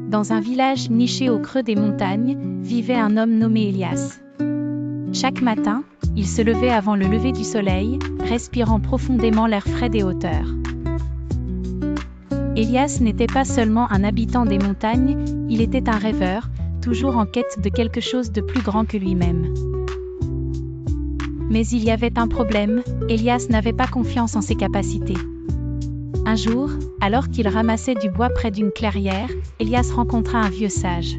Dans un village niché au creux des montagnes, vivait un homme nommé Elias. Chaque matin, il se levait avant le lever du soleil, respirant profondément l'air frais des hauteurs. Elias n'était pas seulement un habitant des montagnes, il était un rêveur, toujours en quête de quelque chose de plus grand que lui-même. Mais il y avait un problème, Elias n'avait pas confiance en ses capacités. Un jour, alors qu'il ramassait du bois près d'une clairière, Elias rencontra un vieux sage.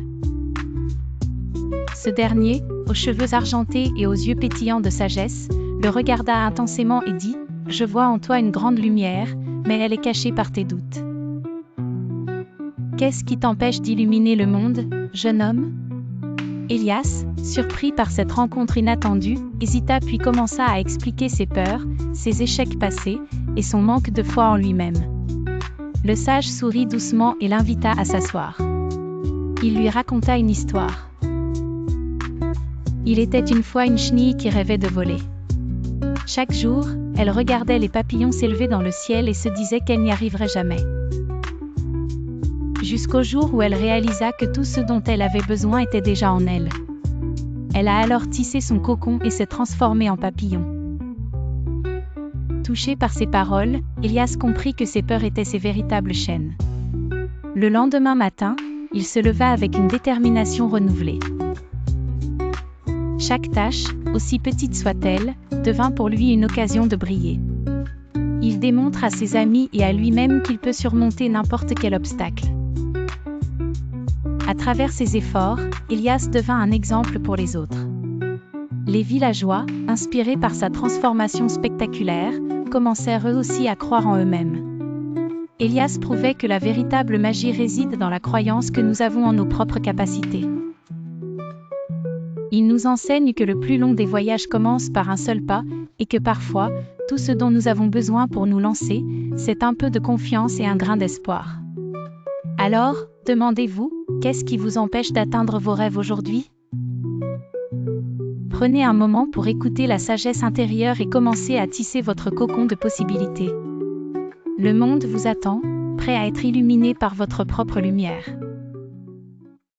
Ce dernier, aux cheveux argentés et aux yeux pétillants de sagesse, le regarda intensément et dit « Je vois en toi une grande lumière, mais elle est cachée par tes doutes. Qu'est-ce qui t'empêche d'illuminer le monde, jeune homme ?» Elias, surpris par cette rencontre inattendue, hésita puis commença à expliquer ses peurs, ses échecs passés, et son manque de foi en lui-même. Le sage sourit doucement et l'invita à s'asseoir. Il lui raconta une histoire. Il était une fois une chenille qui rêvait de voler. Chaque jour, elle regardait les papillons s'élever dans le ciel et se disait qu'elle n'y arriverait jamais. Jusqu'au jour où elle réalisa que tout ce dont elle avait besoin était déjà en elle. Elle a alors tissé son cocon et s'est transformée en papillon. Touché par ces paroles, Elias comprit que ses peurs étaient ses véritables chaînes. Le lendemain matin, il se leva avec une détermination renouvelée. Chaque tâche, aussi petite soit-elle, devint pour lui une occasion de briller. Il démontre à ses amis et à lui-même qu'il peut surmonter n'importe quel obstacle. À travers ses efforts, Elias devint un exemple pour les autres. Les villageois, inspirés par sa transformation spectaculaire, commencèrent eux aussi à croire en eux-mêmes. Elias prouvait que la véritable magie réside dans la croyance que nous avons en nos propres capacités. Il nous enseigne que le plus long des voyages commence par un seul pas, et que parfois, tout ce dont nous avons besoin pour nous lancer, c'est un peu de confiance et un grain d'espoir. Alors, demandez-vous, qu'est-ce qui vous empêche d'atteindre vos rêves aujourd'hui ? Prenez un moment pour écouter la sagesse intérieure et commencez à tisser votre cocon de possibilités. Le monde vous attend, prêt à être illuminé par votre propre lumière.